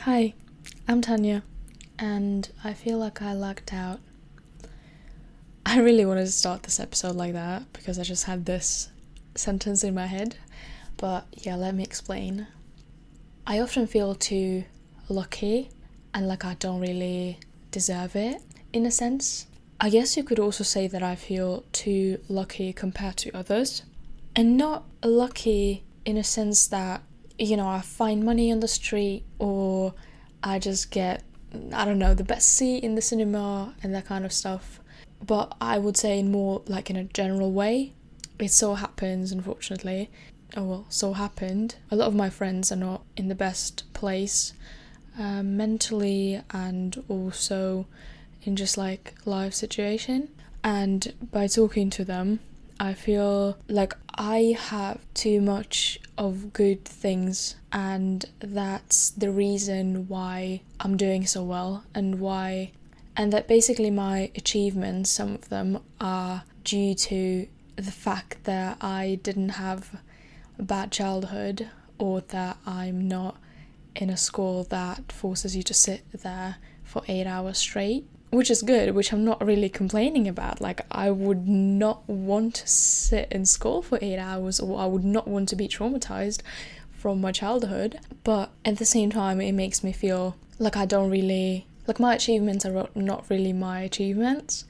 Hi, I'm Tanya, and I feel like I lucked out. I really wanted to start this episode like that because I just had this sentence in my head, but yeah, let me explain. I often feel too lucky and like I don't really deserve it, in a sense. I guess you could also say that I feel too lucky compared to others, and not lucky in a sense that I find money on the street or I just get, I don't know, the best seat in the cinema and that kind of stuff. But I would say more like in a general way. It so happens, unfortunately. So happened. A lot of my friends are not in the best place mentally and also in just like life situation. And by talking to them, I feel like I have too much of good things, and that's the reason why I'm doing so well and that basically my achievements, some of them, are due to the fact that I didn't have a bad childhood, or that I'm not in a school that forces you to sit there for 8 hours straight. Which is good, which I'm not really complaining about. Like, I would not want to sit in school for 8 hours, or I would not want to be traumatized from my childhood. But at the same time, it makes me feel like I don't really, like my achievements are not really my achievements,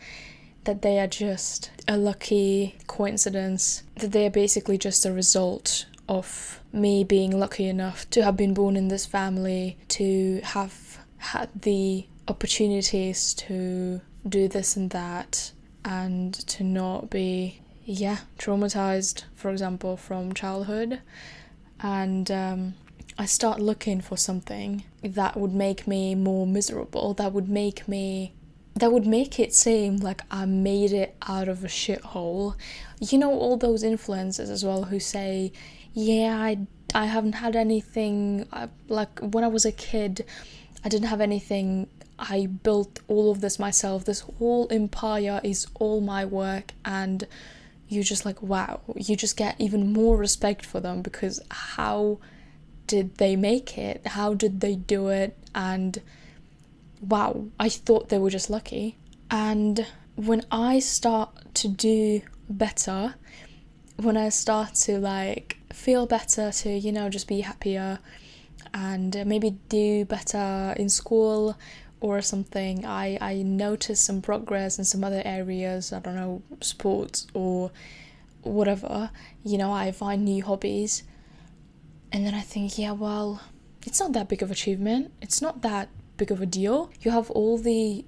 that they are just a lucky coincidence, that they are basically just a result of me being lucky enough to have been born in this family, to have had the opportunities to do this and that, and to not be traumatized, for example, from childhood. And I start looking for something that would make me more miserable, that would make it seem like I made it out of a shithole. All those influencers as well who say, I haven't had anything, like when I was a kid I didn't have anything, I built all of this myself, this whole empire is all my work, and you're just like, wow, you just get even more respect for them, because how did they make it? How did they do it? And wow, I thought they were just lucky. And when I start to do better, when I start to like feel better, to just be happier and maybe do better in school or something, I notice some progress in some other areas, I don't know, sports or whatever, I find new hobbies, and then I think, it's not that big of an achievement, it's not that big of a deal, you have all the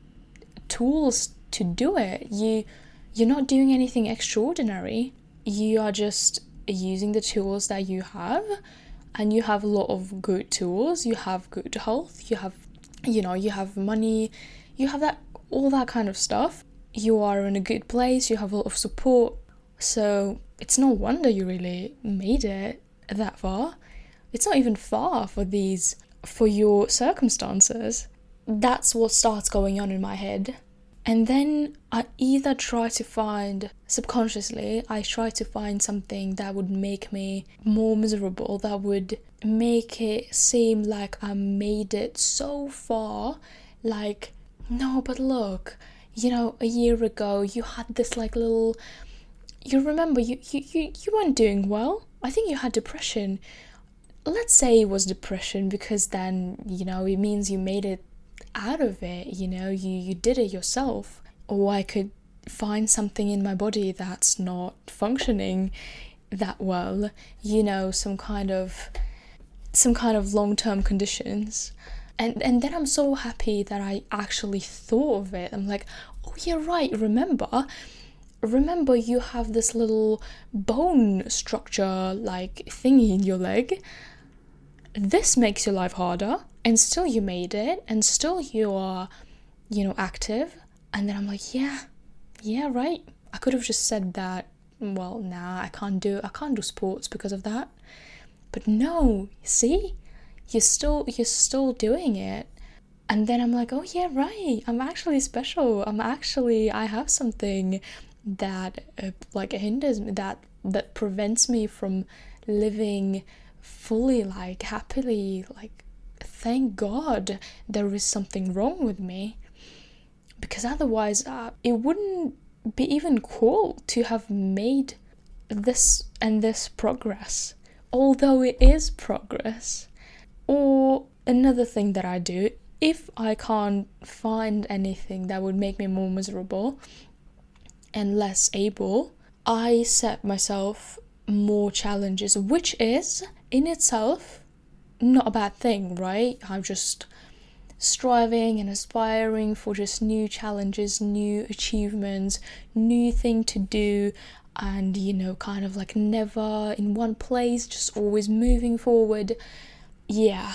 tools to do it, you're not doing anything extraordinary, you are just using the tools that you have. And you have a lot of good tools, you have good health, you have money, you have all that kind of stuff. You are in a good place, you have a lot of support. So it's no wonder you really made it that far. It's not even far for your circumstances. That's what starts going on in my head. And then I either subconsciously, I try to find something that would make me more miserable, that would make it seem like I made it so far, like, no, but look, a year ago you had this like little, you remember, you weren't doing well, I think you had depression. Let's say it was depression, because then, it means you made it out of it, you did it yourself. Or I could find something in my body that's not functioning that well, some kind of long-term conditions, and then I'm so happy that I actually thought of it. I'm like, oh yeah, right, remember you have this little bone structure like thingy in your leg. This makes your life harder, and still you made it, and still you are, active. And then I'm like, yeah, right. I could have just said that, well, nah, I can't do sports because of that. But no, see, you're still doing it. And then I'm like, oh yeah, right, I'm actually special. I have something that hinders me, that prevents me from living fully, like happily, like thank God there is something wrong with me, because otherwise it wouldn't be even cool to have made this progress, although it is progress. Or another thing that I do, if I can't find anything that would make me more miserable and less able, I set myself more challenges, which is in itself not a bad thing, right? I'm just striving and aspiring for just new challenges, new achievements, new thing to do, and kind of like never in one place, just always moving forward. Yeah.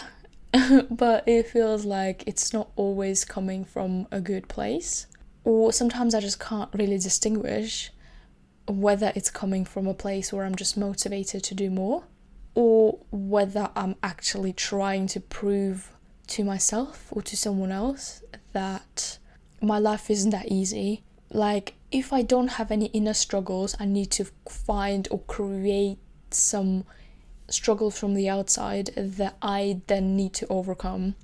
But it feels like it's not always coming from a good place, or sometimes I just can't really distinguish whether it's coming from a place where I'm just motivated to do more, or whether I'm actually trying to prove to myself or to someone else that my life isn't that easy. Like, if I don't have any inner struggles, I need to find or create some struggles from the outside that I then need to overcome.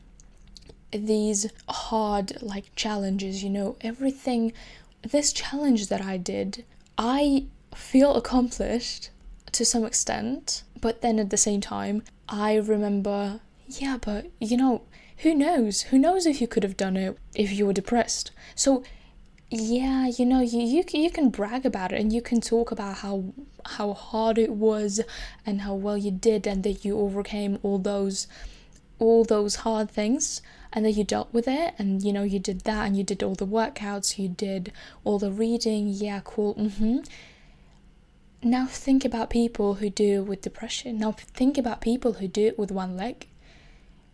These hard challenges, everything, this challenge that I did, I feel accomplished to some extent, but then at the same time I remember, yeah, but who knows if you could have done it if you were depressed. So yeah, you can brag about it, and you can talk about how hard it was and how well you did, and that you overcame all those hard things, and that you dealt with it, and you did that, and you did all the workouts, you did all the reading. Yeah, cool. Now think about people who do it with depression. Now think about people who do it with one leg.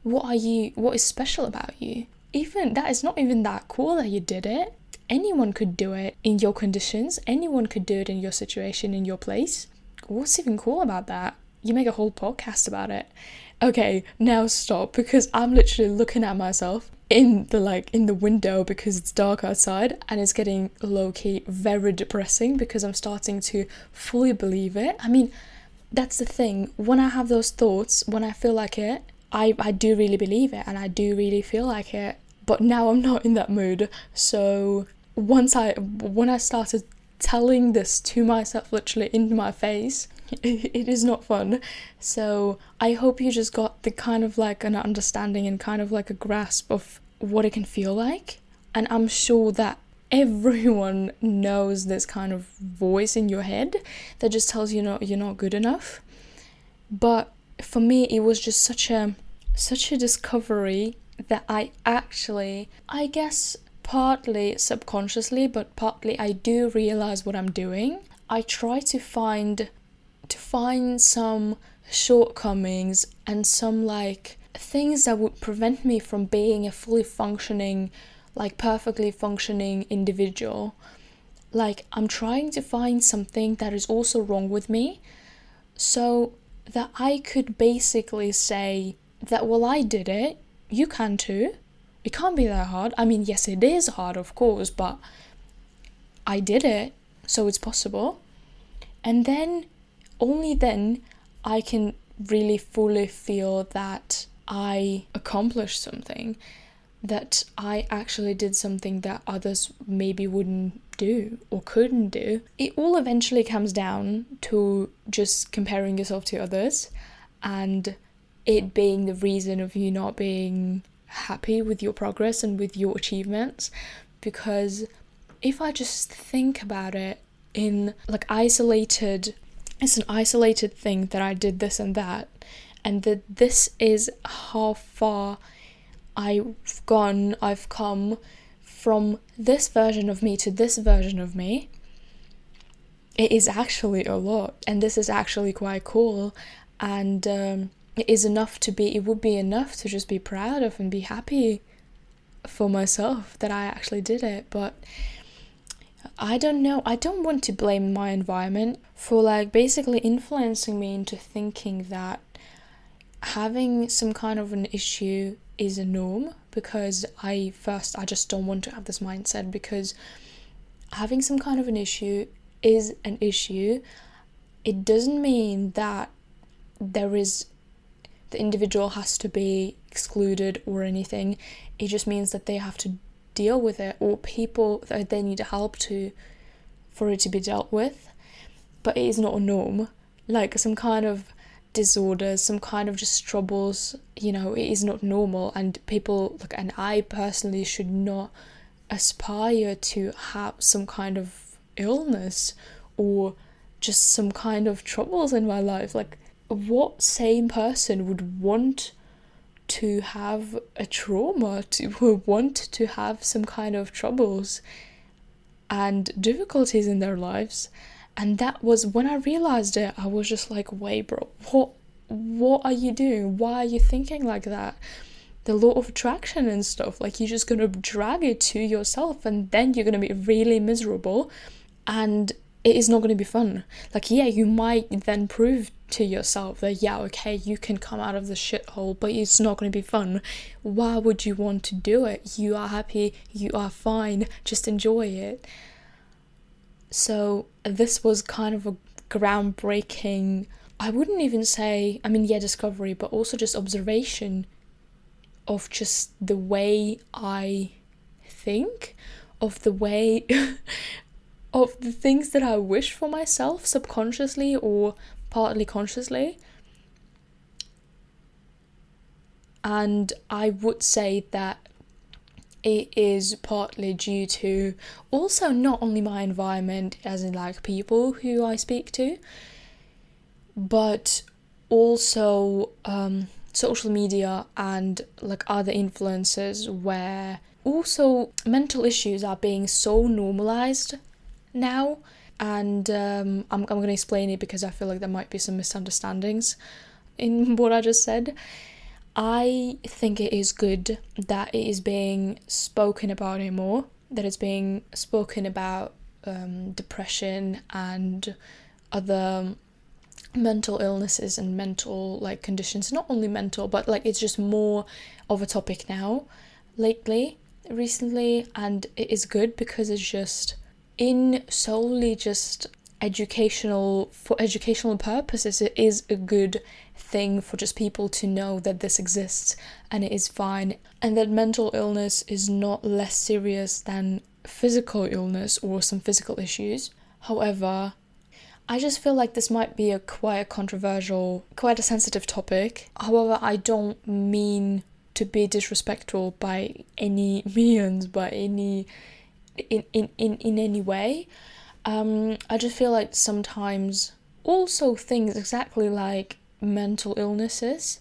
What is special about you? Even that is not even that cool that you did it. Anyone could do it in your conditions. Anyone could do it in your situation, in your place. What's even cool about that? You make a whole podcast about it. Okay, now stop, because I'm literally looking at myself in the window because it's dark outside, and it's getting low-key very depressing because I'm starting to fully believe it. I mean, that's the thing. When I have those thoughts, when I feel like it, I do really believe it, and I do really feel like it. But now I'm not in that mood. So when I started telling this to myself, literally in my face, it is not fun. So I hope you just got the kind of an understanding and kind of a grasp of what it can feel like. And I'm sure that everyone knows this kind of voice in your head that just tells you you're not good enough. But for me, it was just such a discovery that I actually, I guess partly subconsciously, but partly I do realize what I'm doing. I try to find some shortcomings and some things that would prevent me from being a fully functioning, perfectly functioning individual. I'm trying to find something that is also wrong with me, so that I could basically say that, well, I did it, you can too. It can't be that hard. I mean, yes, it is hard, of course, but I did it, so it's possible. And then, only then, I can really fully feel that I accomplished something, that I actually did something that others maybe wouldn't do or couldn't do. It all eventually comes down to just comparing yourself to others, and it being the reason of you not being happy with your progress and with your achievements. Because if I just think about it in isolated, it's an isolated thing that I did this and that, and that this is how far I've come from this version of me to this version of me, it is actually a lot, and this is actually quite cool. And it would be enough to just be proud of and be happy for myself that I actually did it. But I don't know, I don't want to blame my environment for basically influencing me into thinking that having some kind of an issue is a norm, because I just don't want to have this mindset, because having some kind of an issue is an issue. It doesn't mean that there is the individual has to be excluded or anything. It just means that they have to deal with it, or people that they need help for it to be dealt with. But it is not a norm. Like some kind of disorders, some kind of just troubles, it is not normal, and people, and I personally should not aspire to have some kind of illness or just some kind of troubles in my life. Like, what sane person would want to have a trauma, to want to have some kind of troubles and difficulties in their lives? And that was when I realized it, I was just like, wait, bro, what are you doing? Why are you thinking like that? The law of attraction and stuff, like, you're just gonna drag it to yourself, and then you're gonna be really miserable, and it is not gonna be fun. Like, yeah, you might then prove to yourself that, yeah, okay, you can come out of the shithole, but it's not gonna be fun. Why would you want to do it? You are happy, you are fine, just enjoy it. So this was kind of a groundbreaking, I wouldn't even say, discovery, but also just observation of just the way I think, of the way of the things that I wish for myself subconsciously or partly consciously. And I would say that it is partly due to also not only my environment, as in like people who I speak to, but also social media and like other influences, where also mental issues are being so normalized now. And I'm going to explain it because I feel like there might be some misunderstandings in what I just said. I think it is good that it is being spoken about anymore, that it's being spoken about depression and other mental illnesses and mental like conditions. Not only mental, but like it's just more of a topic now recently, and it is good because it's just in solely just educational purposes. It is a good thing for just people to know that this exists and it is fine, and that mental illness is not less serious than physical illness or some physical issues. However, I just feel like this might be quite a controversial, quite a sensitive topic. However, I don't mean to be disrespectful by any means, by any in any way. I just feel like sometimes also things exactly like mental illnesses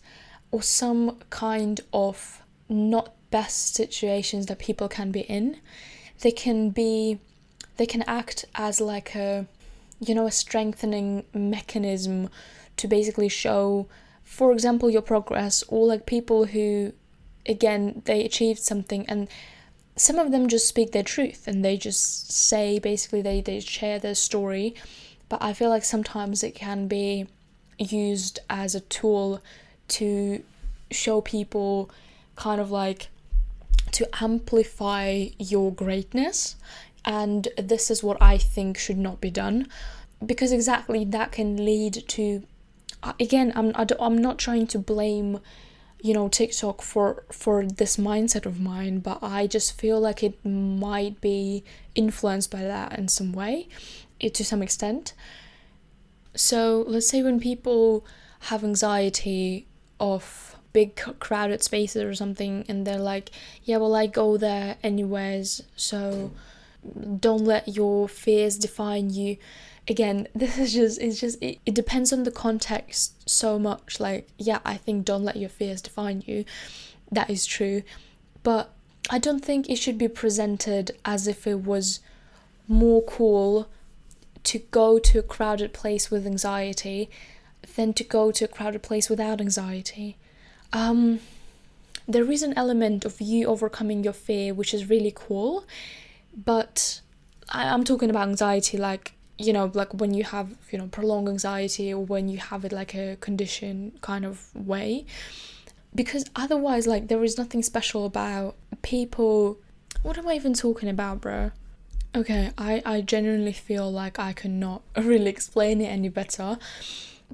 or some kind of not best situations that people can be in, they can act as like a strengthening mechanism to basically show, for example, your progress, or like people who, again, they achieved something, and some of them just speak their truth and they just say, basically they share their story. But I feel like sometimes it can be used as a tool to show people, kind of like to amplify your greatness. And this is what I think should not be done, because exactly that can lead to, again, I'm not trying to blame TikTok for this mindset of mine, but I just feel like it might be influenced by that in some way, to some extent. So let's say when people have anxiety of big crowded spaces or something, and they're like, yeah, well, I go there anyways, so don't let your fears define you. Again, this is it depends on the context so much. Like, yeah, I think don't let your fears define you. That is true. But I don't think it should be presented as if it was more cool to go to a crowded place with anxiety than to go to a crowded place without anxiety. There is an element of you overcoming your fear, which is really cool. But I'm talking about anxiety like when you have, prolonged anxiety, or when you have it like a condition kind of way. Because otherwise, like, there is nothing special about people. What am I even talking about, bro? Okay, I genuinely feel like I cannot really explain it any better.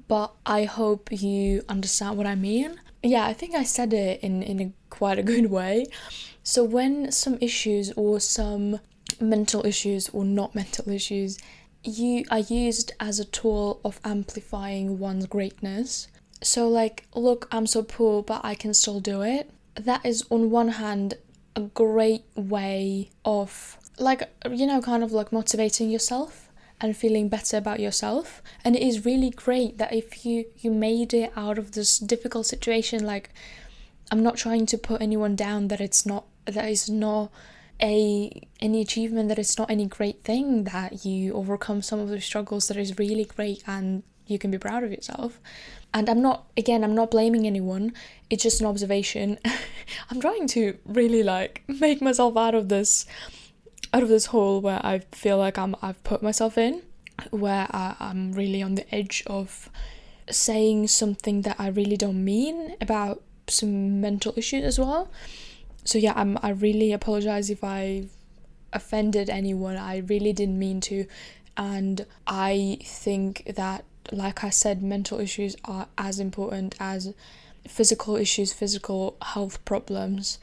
But I hope you understand what I mean. Yeah, I think I said it in a quite a good way. So when some issues or some mental issues or not mental issues you are used as a tool of amplifying one's greatness. So like, look, I'm so poor, but I can still do it. That is on one hand a great way of like, kind of like motivating yourself and feeling better about yourself. And it is really great that if you made it out of this difficult situation. Like, I'm not trying to put anyone down, that is not any achievement, that it's not any great thing that you overcome some of the struggles. That is really great and you can be proud of yourself. And I'm not blaming anyone, it's just an observation. I'm trying to really like make myself out of this hole where I feel like I've put myself in, where I'm really on the edge of saying something that I really don't mean about some mental issues as well. So yeah, I really apologize if I offended anyone. I really didn't mean to. And I think that, like I said, mental issues are as important as physical issues, physical health problems.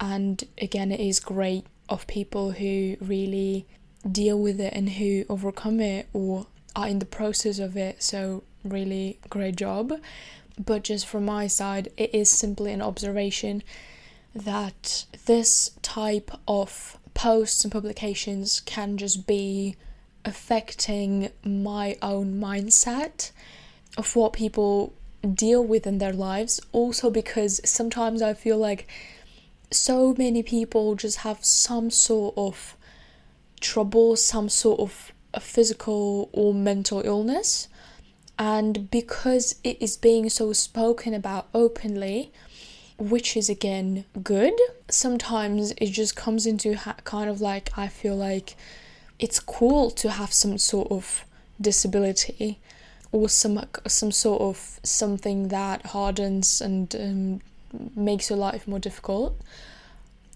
And again, it is great of people who really deal with it and who overcome it or are in the process of it. So really great job. But just from my side, it is simply an observation that this type of posts and publications can just be affecting my own mindset of what people deal with in their lives. Also because sometimes I feel like so many people just have some sort of trouble, some sort of a physical or mental illness. And because it is being so spoken about openly, which is again good, sometimes it just comes into kind of like, I feel like it's cool to have some sort of disability or some sort of something that hardens and makes your life more difficult,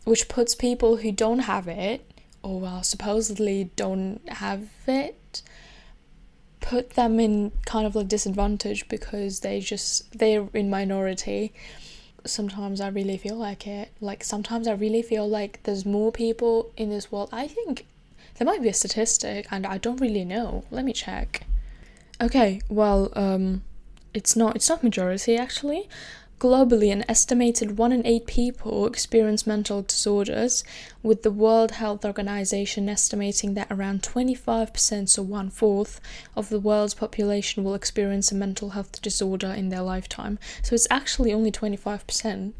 which puts people who don't have it, or well, supposedly don't have it, put them in kind of like disadvantage because they're in minority. Sometimes I really feel like it. Like, sometimes I really feel like there's more people in this world. I think there might be a statistic and I don't really know. Let me check. Okay, well, it's not majority actually. Globally, an estimated 1 in 8 people experience mental disorders, with the World Health Organization estimating that around 25%, so 1/4, of the world's population will experience a mental health disorder in their lifetime. So it's actually only 25%.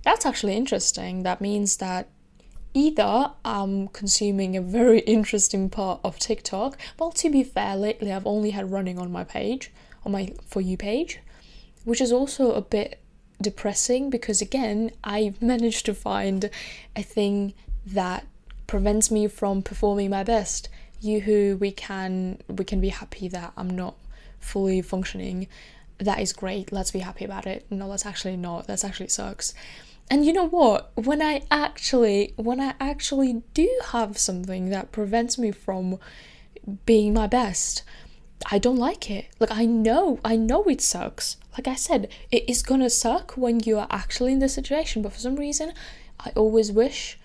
That's actually interesting. That means that either I'm consuming a very interesting part of TikTok. Well, to be fair, lately I've only had running on my page, on my For You page, which is also a bit depressing because, again, I managed to find a thing that prevents me from performing my best. We can be happy that I'm not fully functioning. That is great. Let's be happy about it. No, that's actually not. That actually sucks. And you know what? When I actually do have something that prevents me from being my best, I don't like it. Like, I know it sucks. Like I said, it is gonna suck when you are actually in this situation, but for some reason, I always wish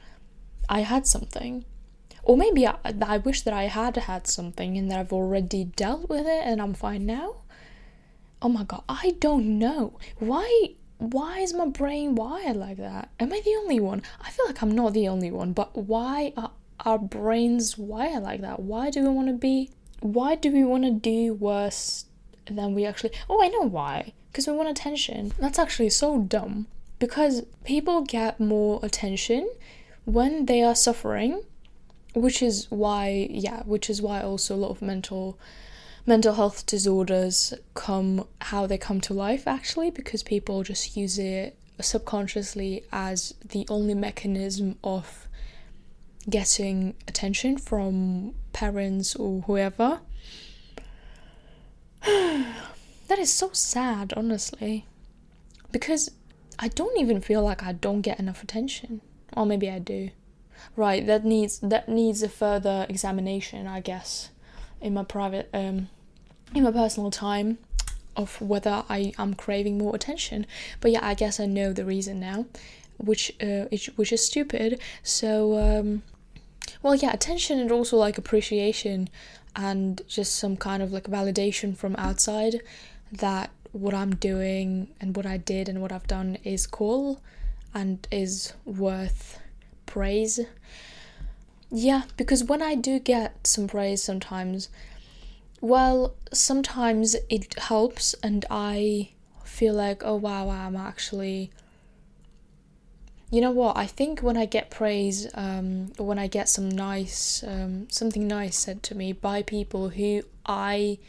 I had something. Or maybe I wish that I had something and that I've already dealt with it and I'm fine now. Oh my god, I don't know. Why is my brain wired like that? Am I the only one? I feel like I'm not the only one, but why are our brains wired like that? Why do we want to do worse than we actually... Oh, I know why. Because we want attention. That's actually so dumb. Because people get more attention when they are suffering, which is why also a lot of mental health disorders come to life, actually, because people just use it subconsciously as the only mechanism of getting attention from parents or whoever. That is so sad, honestly, because I don't even feel like I don't get enough attention. Or maybe I do. Right, that needs a further examination, I guess, in my personal time. of whether I'm craving more attention. But yeah, I guess I know the reason now, which is stupid. So well, yeah, attention and also like appreciation and just some kind of like validation from outside that what I'm doing and what I did and what I've done is cool and is worth praise. Yeah, because when I do get some praise sometimes, well, sometimes it helps and I feel like, oh wow, I'm actually... You know what, I think when I get praise, when I get something nice said to me by people who I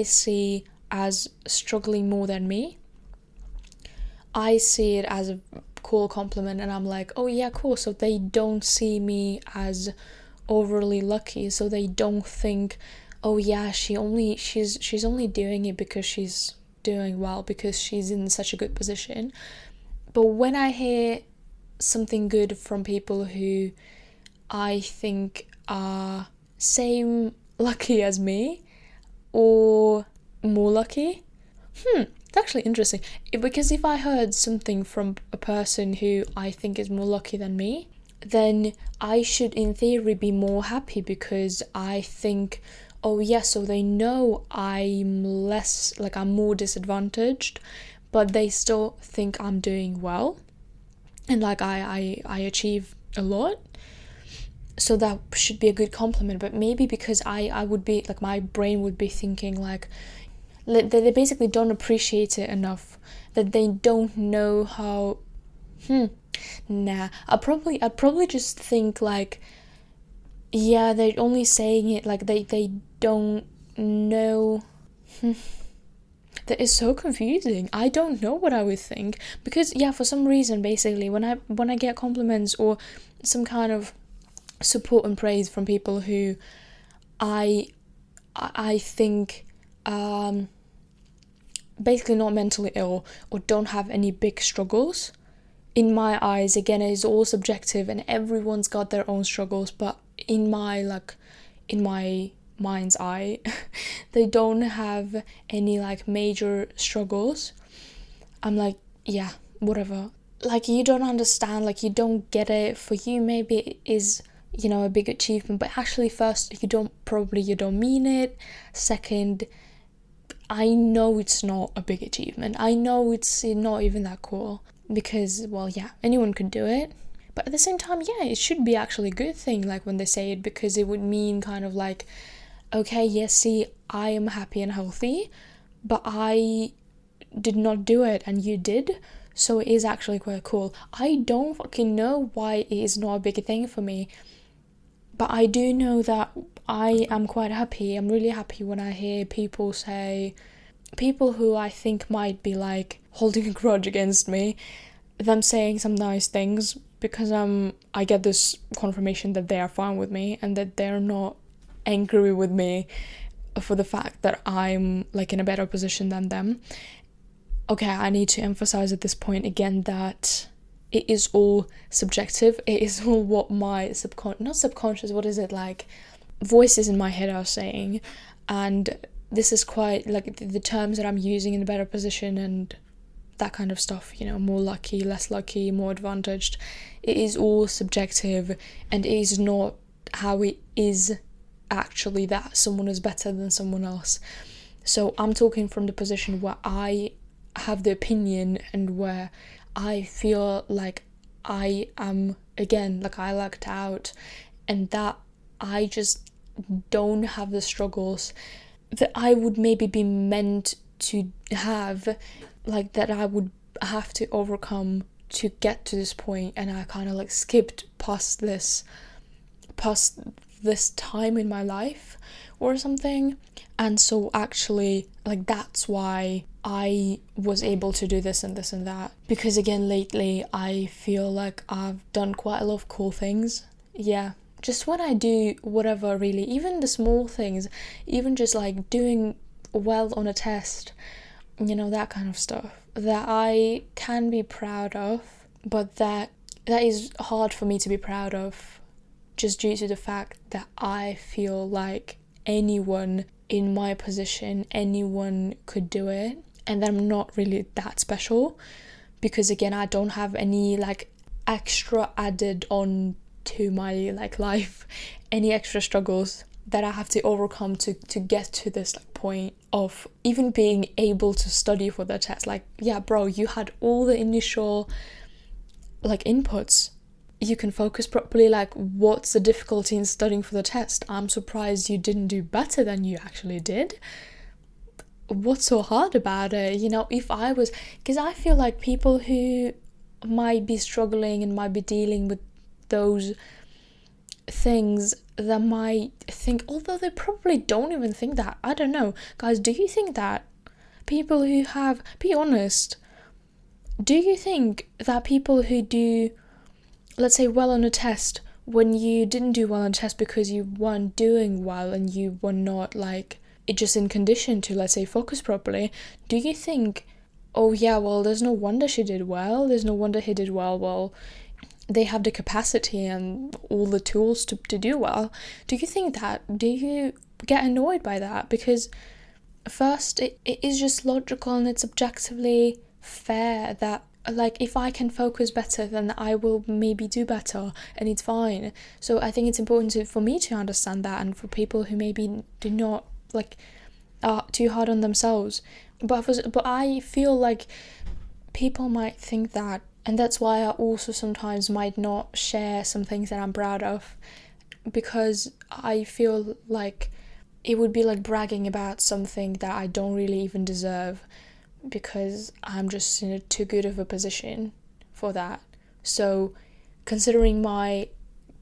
see as struggling more than me, I see it as a cool compliment and I'm like, oh yeah, cool, so they don't see me as overly lucky, so they don't think, oh yeah, she's only doing it because she's doing well, because she's in such a good position. But when I hear something good from people who I think are same lucky as me or more lucky, it's actually interesting. Because if I heard something from a person who I think is more lucky than me, then I should in theory be more happy, because I think, oh yeah, so they know I'm more disadvantaged, but they still think I'm doing well and like I achieve a lot, so that should be a good compliment. But maybe because I would be like, my brain would be thinking like they basically don't appreciate it enough, that they don't know how I'd probably just think like, yeah, they're only saying it like they don't know. That is so confusing. I don't know what I would think, because yeah, for some reason, basically, when I get compliments or some kind of support and praise from people who I think basically not mentally ill or don't have any big struggles, in my eyes, again, it is all subjective and everyone's got their own struggles, but in my mind's eye, they don't have any like major struggles. I'm like, yeah, whatever. Like, you don't understand, like you don't get it. For you, maybe it is, a big achievement, but actually, first, you don't mean it. Second, I know it's not a big achievement. I know it's not even that cool, because, well, yeah, anyone could do it. But at the same time, yeah, it should be actually a good thing, like when they say it, because it would mean kind of like, okay, yes, see, I am happy and healthy, but I did not do it and you did, so it is actually quite cool. I don't fucking know why it is not a big thing for me, but I do know that I am quite happy. I'm really happy when I hear people who I think might be like holding a grudge against me, them saying some nice things, because I get this confirmation that they are fine with me and that they're not angry with me for the fact that I'm like in a better position than them. Okay, I need to emphasize at this point again that it is all subjective. It is all what my voices in my head are saying, and this is quite like the terms that I'm using in the better position and that kind of stuff, more lucky, less lucky, more advantaged. It is all subjective, and it is not how it is actually that someone is better than someone else. So I'm talking from the position where I have the opinion and where I feel like I am, again, like I lucked out, and that I just don't have the struggles that I would maybe be meant to have, like that I would have to overcome to get to this point, and I kind of like skipped past this time in my life or something. And so actually, like, that's why I was able to do this and this and that, because again, lately I feel like I've done quite a lot of cool things. Yeah, just when I do whatever, really, even the small things, even just like doing well on a test, that kind of stuff that I can be proud of, but that is hard for me to be proud of, just due to the fact that I feel like anyone in my position anyone could do it, and that I'm not really that special, because again, I don't have any like extra added on to my like life, any extra struggles that I have to overcome to get to this like point of even being able to study for the test. Like, yeah, bro, you had all the initial like inputs, you can focus properly. Like, what's the difficulty in studying for the test? I'm surprised you didn't do better than you actually did. What's so hard about it? You know, if I was, because I feel like people who might be struggling and might be dealing with those things, that might think, although they probably don't even think that, I don't know, guys, do you think that people who have, be honest, do you think that people who do, let's say, well on a test, when you didn't do well on a test because you weren't doing well and you were not like just in condition to, let's say, focus properly, do you think, oh yeah, well, there's no wonder she did well, there's no wonder he did well, they have the capacity and all the tools to do well? Do you think that? Do you get annoyed by that? Because first, it is just logical and it's objectively fair that, like, if I can focus better, then I will maybe do better, and it's fine. So I think it's important for me to understand that, and for people who maybe do not, like, are too hard on themselves. But I feel like people might think that, and that's why I also sometimes might not share some things that I'm proud of, because I feel like it would be like bragging about something that I don't really even deserve, because I'm just in a too good of a position for that. So considering my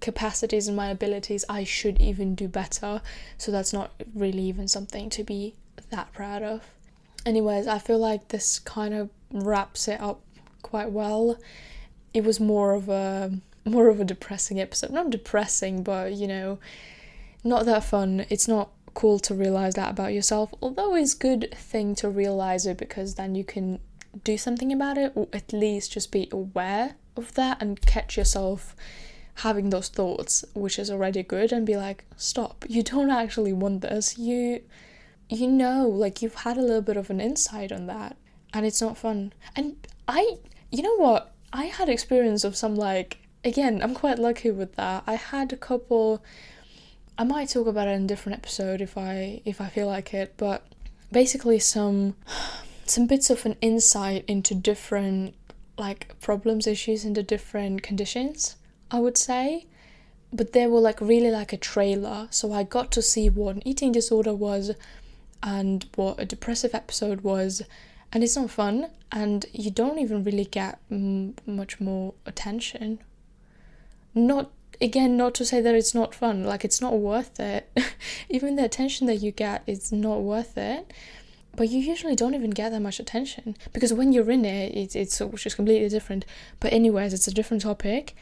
capacities and my abilities, I should even do better. So that's not really even something to be that proud of. Anyways, I feel like this kind of wraps it up quite well. It was more of a depressing episode. Not depressing, but, you know, not that fun. It's not cool to realize that about yourself, although it's a good thing to realize it, because then you can do something about it, or at least just be aware of that and catch yourself having those thoughts, which is already good, and be like, stop, you don't actually want this, you know, like, you've had a little bit of an insight on that, and it's not fun. And you know what, I had experience of some, like, again, I'm quite lucky with that. I had a couple, I might talk about it in a different episode if I feel like it, but basically some bits of an insight into different, like, problems, issues, into different conditions, I would say. But they were like really like a trailer, so I got to see what an eating disorder was and what a depressive episode was, and it's not fun, and you don't even really get much more attention. Not to say that it's not fun, like, it's not worth it. Even the attention that you get is not worth it, but you usually don't even get that much attention, because when you're in it, it's just completely different. But anyways, it's a different topic.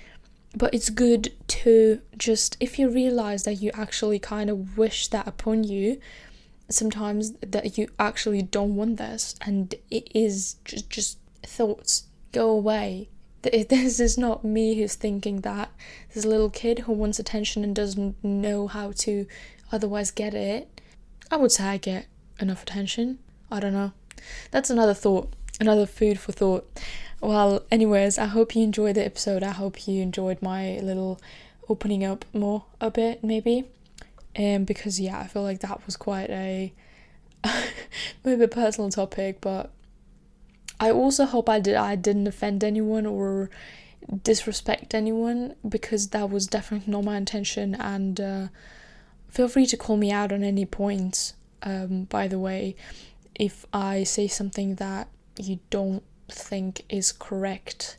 But it's good to just, if you realize that you actually kind of wish that upon you, sometimes that you actually don't want this, and it is just thoughts, go away. This is not me who's thinking that. This is a little kid who wants attention and doesn't know how to otherwise get it. I would say I get enough attention. I don't know. That's another thought, another food for thought. Well, anyways, I hope you enjoyed the episode. I hope you enjoyed my little opening up more a bit, maybe. Because, yeah, I feel like that was quite a maybe a personal topic, but I also hope I didn't offend anyone or disrespect anyone, because that was definitely not my intention. And feel free to call me out on any points, by the way, if I say something that you don't think is correct.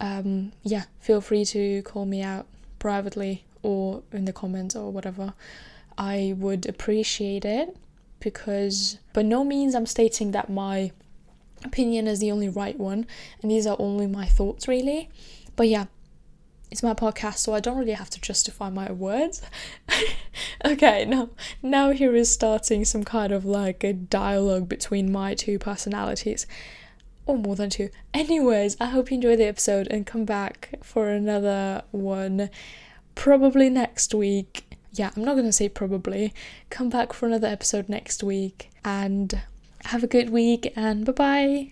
Yeah, feel free to call me out privately or in the comments or whatever. I would appreciate it, because by no means I'm stating that my opinion is the only right one, and these are only my thoughts, really. But yeah, it's my podcast, so I don't really have to justify my words. Okay, now here is starting some kind of like a dialogue between my two personalities, or more than two. Anyways, I hope you enjoy the episode and come back for another one probably next week. yeah, I'm not gonna say probably. Come back for another episode next week, and have a good week, and bye bye.